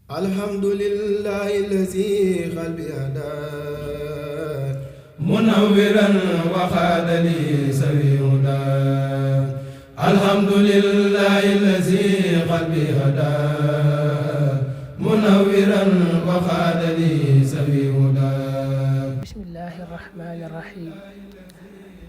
الحمد لله الذي قلبي هدى منورا وخاد لي سوي هدى الحمد لله الذي قلبي هدى منورا وخاد لي سوي هدى بسم الله الرحمن الرحيم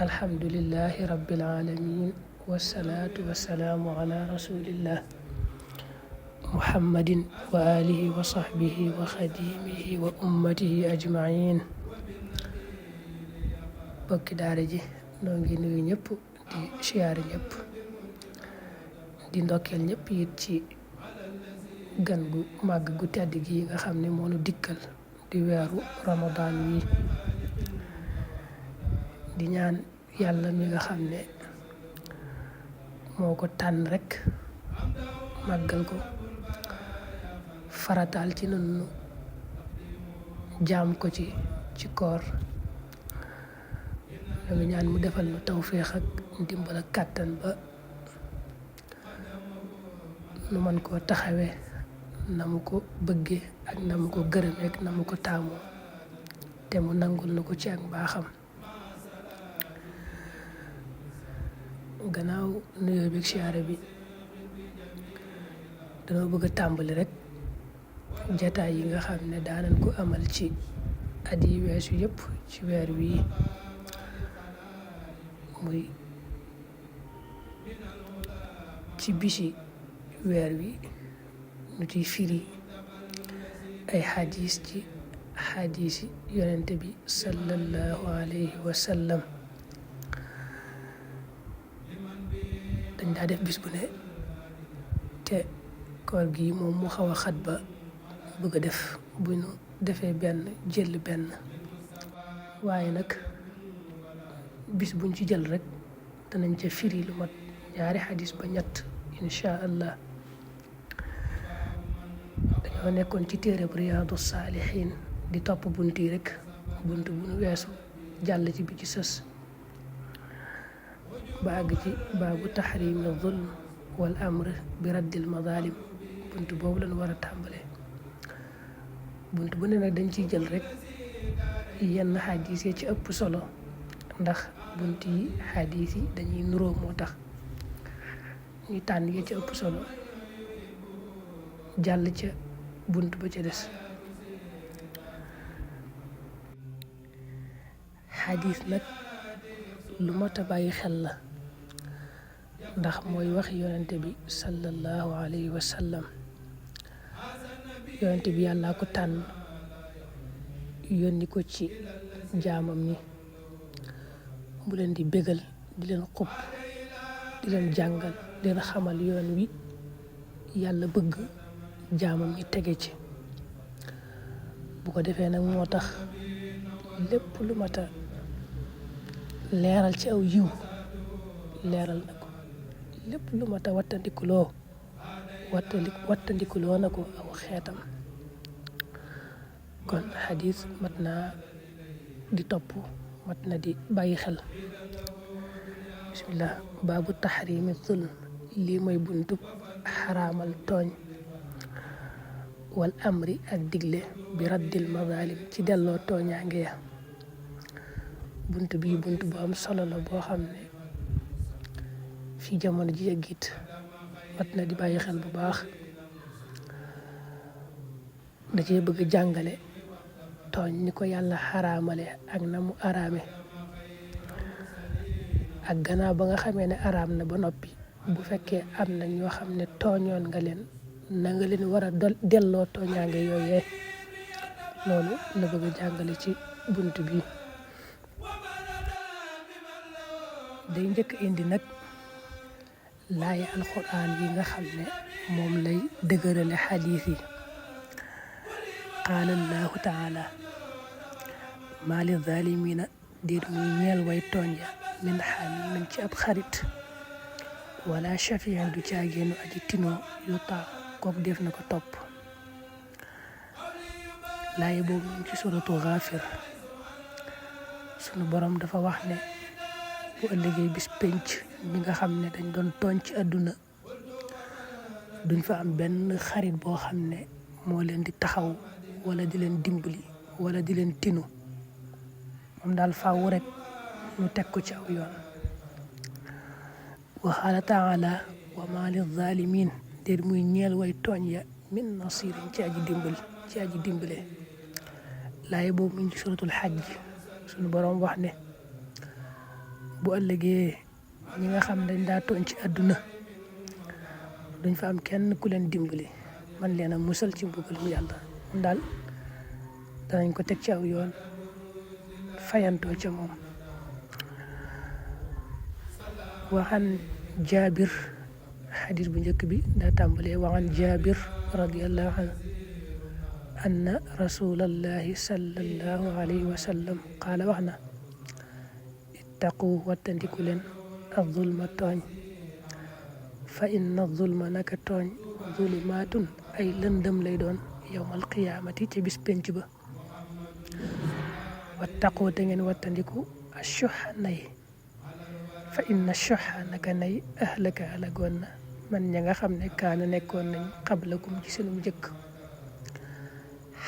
الحمد لله رب العالمين والصلاة والسلام على رسول الله محمد وآله وصحبه وخديمه وأمته أجمعين bokki daara ji noo ngi nuyu ñëpp di siyaare ñëpp di ndokkeel ñëpp it ci gan gu màgg gu tedd gi nga xam ne moo nu dikkal di weeru Ramadan wi di ñaan yàlla mi nga xam ne moo ko tànn rekk màggal ko farataal ci nun jaam ko ci koor ñoo ngi ñaan mu defal nu tawféex ak ndimbal ak kàttan ba nu mën koo taxawe na mu ko bëgge ak na mu ko gërëme ak na mu ko taamoo te mu nangul na ko ci ak mbaaxam gannaaw nuyoo bi ak siyaare bi danoo bëgg a tàmbali rek jataay yi nga xam ne daanan ko amal ci at yi weesu yëpp ci weer wii muy ci bisi weer wi nu ciy firi ay xadis ci xadisi yonente bi sallallahu alayhi wa sallam dañ daa def bis bu ne te koor gi moom mu xaw a xat ba bëgg a def bu ñu defee benn jël benn waaye nag bis buñ ci jël rek danañ ca firi lu mat ñaari xadis ba ñett insha allah dañoo nekkoon ci téere bu Riyaadu Saalihiin di topp bunt yi rek bunt bu nu weesu jàll ci bi ci sës ba àgg ci baabu taxrimi zulm wal amr bi raddil madaalim bunt boobu lañ war a tàmbalee bunt bu ne nag dañ ciy jël rek yenn xadis yi ci ëpp solo ndax bunt yi xadis yi dañuy nuroo moo tax ñuy tànn yi ci ëpp solo jàll ca bunt ba ca des xadis nag lu mat a bàyyi xel la ndax mooy wax yonente bi sallallahu alayhi wa sallam yonente bi yàllaa ko tànn yónni ko ci jaamam ñi mu leen di bégal di leen xub di leen jàngal di leen xamal yoon wi yàlla bëgg jaamam ñi tege ci bu ko defee nag moo tax lépp lu mat a leeral ci aw yiw leeral na ko lépp lu mat a wattandikuloo na ko aw xeetam kon xadis mat naa di topp mat na di bàyyi xel bismillah baabu taxrimi zulm lii mooy buntub xaraamal tooñ wal amri ak digle bi raddil mazalim ci delloo tooñaange ya bunt bii bunt bu am solo la boo xam ne fii jamono ji yëggit mat na di bàyyi xel bu baax da cee bëgg jàngale tooñ ni ko yàlla xaraamale ak na mu araame ak gannaaw ba nga xamee ne araam na ba noppi bu fekkee am na ñoo xam ne tooñoon nga leen na nga leen war a delloo tooñaange yooyee loolu la bëgg a jàngale ci bunt bi day njëkk indi nag laaya alxuraan yi nga xam ne moom lay dëgërale xadiis yi qaala allahu taala maa li zaalimiina déet muy ñeel way tooñ ya min xamiimin ci ab xarit wala shafiin du caageenu aji tinoo yu taa kook def na ko topp laaya boobu ñu ci suratu Gaafir sunu borom dafa wax ne bu ëllëgee bis penc ñi nga xam ne dañ doon tooñ ci àdduna duñ fa am benn xarit boo xam ne moo leen di taxaw wala di leen dimbali wala di leen tinu moom daal faaw rek ñu teg ko ci aw yoon wa qaala taala wa ma lil zalimin déet muy ñeel way tooñ ya min nasirin ci aji dimbale laaye boobu mu ngi ci suratul xajj suñu boroom wax ne bu ëllëgee ñi nga xam dañ daa tooñ ci àdduna duñ fa am kenn ku leen dimbali man leen a musal ci mbugalum yàlla moom daal danañ ko teg ci aw yoon fayantoo ca moom waxan jaabir xadis bu njëkk bi daa tàmbalee waxan jaabir radiallahu anhu anna rasulallahi sallallahu alayhi wa sallam qaala wax na ittaqu wattandiku leen az-zulma tooñ fa inna zulma naka tooñ zulumaatun ay lëndëm lay doon yawmal qiyaamati ca bis penc ba wattaqu te ngeen wattandiku ashuha nay fa inna shuha naka nay ahlaka alagoon na man ña nga xam ne kaana nekkoon nañ qablakum ci seenum njëkk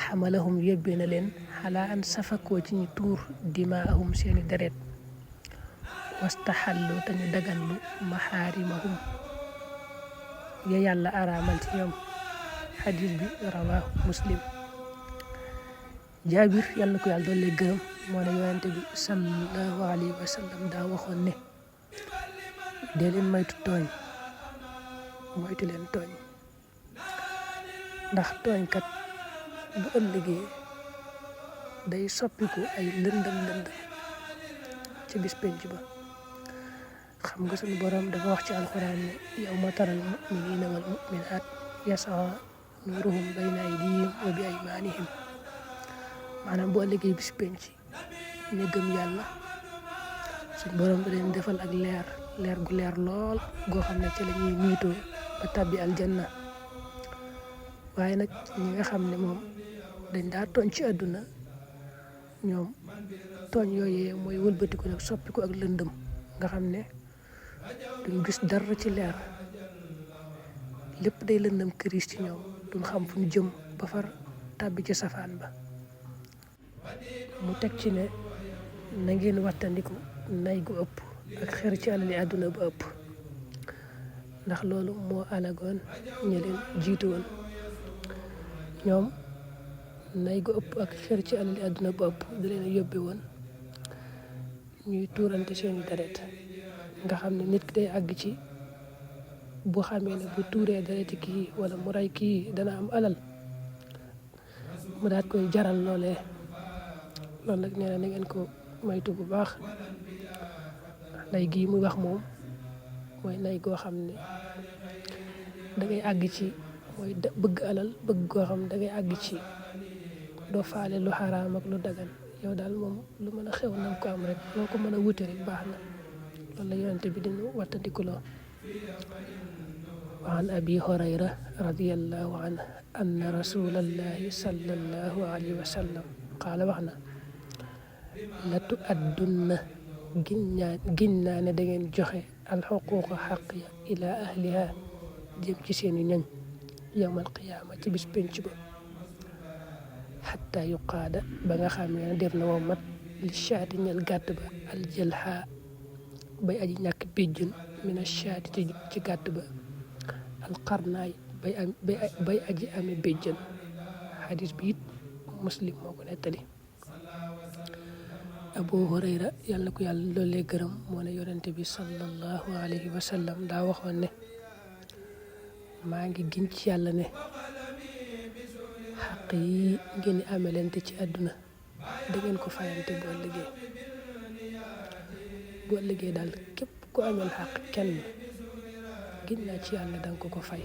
xamalahum yóbbee na leen xalaa an safakoo ci ñu tuur dimaahum seeni deret wastaxallu te ñu daganlu maxaarimahum ya yàlla araamal ci ñoom xadis bi rawaahu muslim jaabir yàlla na ko yàlla doole gërëm moo ne yonente bi sallallahu alayhi wa sallam daa waxoon ne dee leen moytu leen tooñ ndax tooñkat bu ëllëgee day soppiku ay lëndëm ci bis penc ba xam nga suñu borom dafa wax ci alxuraan ne yawma taral mu'minina wal mu'minaat yas'a nuruhum bayna aydihim wa bi aymanihim maanaam bu ëllëgee bis penc ñu gëm yàlla suñu borom da leen defal ak leer gu leer lool goo xam ne ci la ñuy niitoo ba tàbbi aljanna waaye nag ñi nga xam ne moom dañ daa tooñ ci àdduna ñoom tooñ yooyee mooy wëlbatiku nag soppiku ak lëndëm nga xam ne duñ gis dara ci leer lépp day lëndëm këriis ci ñoom duñ xam fu ñu jëm ba far tàbbi ci safaan ba mu teg ci ne na ngeen wattandiku nay gu ëpp ak xër ci alali àdduna ba ëpp ndax loolu moo alagoon ñi leen jiitu woon ñoom nay gu ëpp ak xër ci alali àdduna ba ëpp da leen yóbbe woon ñuy tuurante seeni deret nga xam ne nit ki day àgg ci bu xamee ne bu tuuree dereti kii wala mu rey kii dana am alal mu daat koy jaral loolee loolu nag nee na ngeen ko maytu bu baax nay gii muy wax moom mooy nay goo xam ne dangay àgg ci mooy bëgg alal bëgg goo xam ne dangay àgg ci doo faale lu xaraam ak lu dagan yow daal moom lu mën a xew na ko am rek loo ko mën a wute rek baax na loolu la yonente bi dinu wattandikuloo wa an abi hurayra radiyallahu anhu anna rasulallahi sallallahu alayhi wa sallam qaala wax na la tu addunna giñ naa ne da ngeen joxe alxuquuqa xaq ya ila ahliha jëm ci seeni ñoñ yawmal qiyaama ci bis penc ba xatta yuqaada ba nga xam ne def na woo mat li shaati ñel gàtt ba aljalha bay aji ñàkk béjjën mina shaati ci gàtt ba alqarnaay bay aji ame béjjën xadis bi it muslim moo ko nettali abu hurayra yàlla ko yàlla loolee gërëm moo ne yonente bi sallallahu alayhi wa sallam daa waxoon ne maa ngi giñ ci yàlla ne xaq yi ngeen amelante ci àdduna da ngeen ko fayante bu ëllëgee daal képp ku amel xaq kenn giñ naa ci yàlla danga ko fay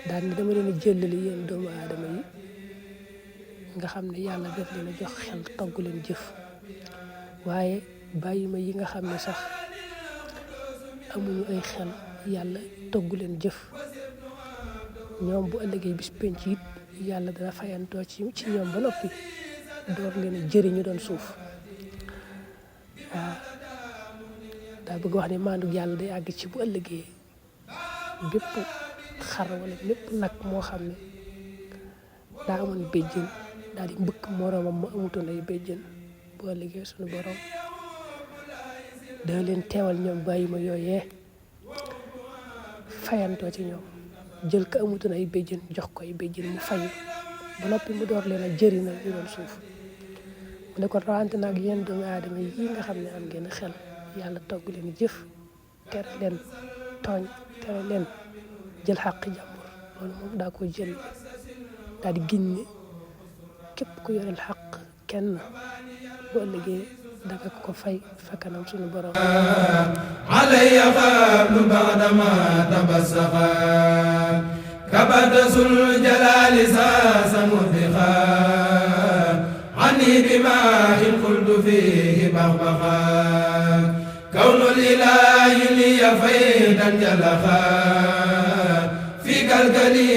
daal ni dama leen a jëllali yéen doomu aadama yi nga xam ne yàlla def leen a jox xel togg leen jëf waaye bàyyi ma yi nga xam ne sax amuñu ay xel yàlla togg leen jëf ñoom bu ëllëgee bis penc it yàlla dana fayantoo ci ñoom ba noppi door leen a jëriñu doon suuf waaw daa bëgg wax ne maandu yàlla day àgg ci bu ëllëgee bépp xar wala lépp nag moo xam ne daa amoon béjjën daal di mbëkk moroomam ma amutoon ay béjjën boo liggéey suñu borom da leen teewal ñoom bàyyi ma yooyee fayantoo ci ñoom jël ka amutoon ay béjjën jox ko ay béjjën mu fayu ba noppi mu door leen a jëri na ñu doon suuf mu ne ko rawante nag yéen doomu aadama yi nga xam ne am ngeen xel yàlla togg leen jëf tere leen tooñ tere leen jël xàq jàmbur loolu moom daa ko jël daal di giñ ne képp ku yoreel xàq kenn bu ëllëgee danga ko fay fa kanam suñu borom alayya qablu ba'dama tabassaqa kabadasul jalali sa mudhiqa ani bima in qultu fihi baghbaqa kawnul ilahi li faydan jalaqa fi kalkali